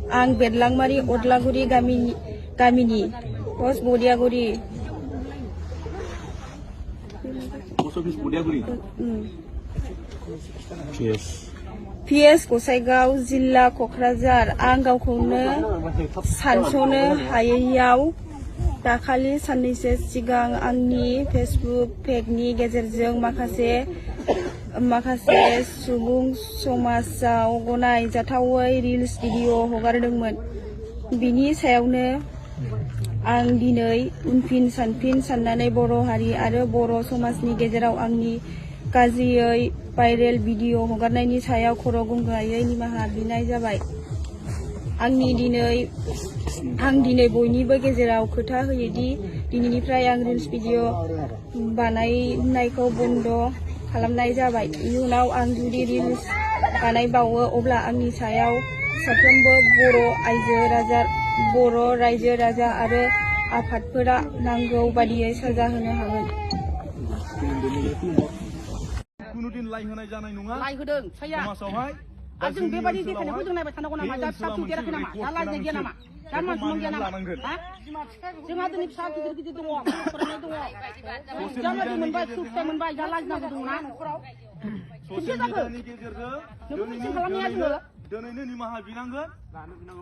Ang Bedlangmari Odlaguri Gamini Pos Bodiaguri PS Gसाइगाव जिल्ला क'क्राझार आं गावखौनो सानस'नो हायैयाव दाखालि साननैसो सिगां आंनि फेसबुक पेजनि गेजेरजों माखासे सुबुं समाजाव गनायजाथावै रिल्स भिडिअ हगारदोंमोन। बिनि सायावनो आं दिनै उनफिन सानफिन साननानै बर' हारि आरो बर' समाजनि गेजेराव आंनि गाज्रियै भाइरेल भिडिअ हगारनायनि सायाव खर' गंगायै निमाहा बिनाय जाबाय। आं दिनै बयनिबो गेजेराव खोथा होयोदि दिनैनिफ्राय आं रिल्स भिडिअ बानायनायखौ बन्द खालामनाय जाबाय। इयुनाव आं जुदि रिल्स बानायबावो अब्ला आंनि सायाव साफ्रोमबो बर' रायजो राजा आरो आफादफोरा नांगौ बादियै साजा होनो हागोन। कुनुदिन लाइ होनाय जानाय नङा। लाइ होदों साया समाजावहाय जों बेबायदि देखायनायखौ जों नायबाय थानांगौ नामा? दा फिसा देराखै नामा? दा लाजिनाय गैया नामा? दा मानसिनाव गैया नामा? जोंहा दिनै फिसा गिदिर गिदिर दङ, फरायनाय दङ, जानाय मोनबाय, फिथाइ मोनबाय, दा लाजिनांगौ दंना न'खराव? ससियेल मिडियानि गेजेरजों दिनैनो निमाहा बिनांगोन।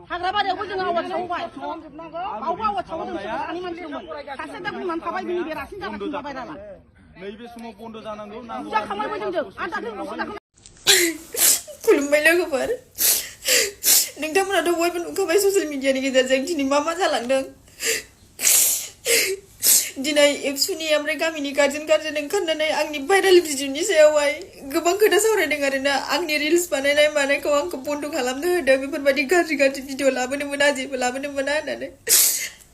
हाग्रा बारियावबो जों आवाज सावबाय, बावबो आवाज सावो जों सानै मानसि दंमोन। सासे दा बुंनानै थाबाय बिनि बेरासिन जागासिनो जाबाय राला। नैबे समाव बन्द जानांगौ। जाखांबायबो जोंजों आरो दाख्लै उनावसो जाखांबाय। खुलुमबाय लोगोफोर, नोंथांमोनाथ' बयबो नुखाबाय ससियेल मिडियानि गेजेरजों दिनै मा जालांदों। दिनै एबसुनि ओमफ्राय गामिनि गार्जेन ओंखारनानै आंनि भाइरेल भिडिअनि सायावहाय गोबां खोथा सावरायदों आरोना। आंनि रिल्स बानायनाय मानायखौ आंखौ बन्द खालामनो होदों, बेफोरबायदि गाज्रि भिडिअ लाबोनो मोना, जेबो लाबोनो मोना होननानै।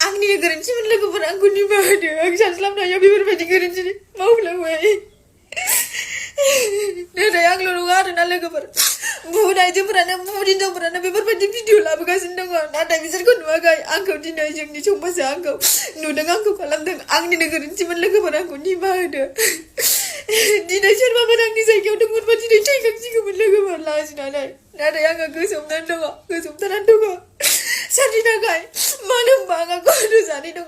आंनि गोरोन्थिमोन लोगोफोर, आंखौ निमाहा होदो। आं सानस्लाबनो हाया बेफोरबायदि गोरोन्थि मावफ्लांबाय। नाथाय आंल' नङा आरोना लोगोफोर, बुहुत आइजोफोरानो बुहुत हिनजावफोरानो बेफोरबायदि भिडिअ लाबोगासिनो दङ। नाथाय बिसोरखौ नुवाखै। आंखौ दिनै जोंनि समाजा आंखौ नुदों, आंखौ खालामदों। आंनिनो गोरोन्थिमोन लोगोफोर, आंखौ निमाहा होदो। दिनै सोरबाफोर आंनि जायगायाव दंमोनबा दिनै थैखांसिगौमोन लोगोफोर लाजिनानै। नाथाय आङो गोसोमथानानै दङ सोरनि थाखाय। मानो होनबा आंहा गथ' सानै दङ।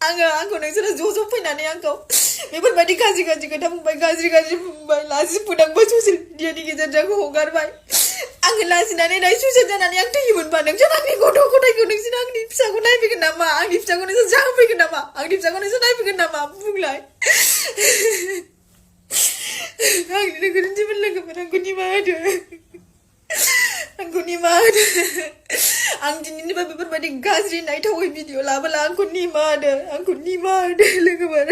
आंखौ नोंसोरो ज' फैनानै आंखौ बेफोरबायदि गाज्रि खोथा बुंबाय, गाज्रि बुंबाय, लाजि फोनांबाय, ससियेल मिडियानि गेजेरजों हगारबाय। आङो लाजिनानै सुइसाइड जानानै आं थैयोमोनबा नोंसोर आंनि गथ' गथायखौ, नोंसोर आंनि फिसाखौ नायफैगोन नामा? आंनि फिसाखौ नोंसोर जाहोफैगोन नामा? आंनि फिसाखौ नोंसोर नायफैगोन नामा? बुंलाय। आंनिनो गोरोन्थिमोन लोगोफोर, आंखौ निमाहा होदो। आं दिनैनिफ्राय बेफोरबायदि गाज्रि नायथावै भिडिअ लाबोला आंखौ निमाहा होदो लोगोफोर।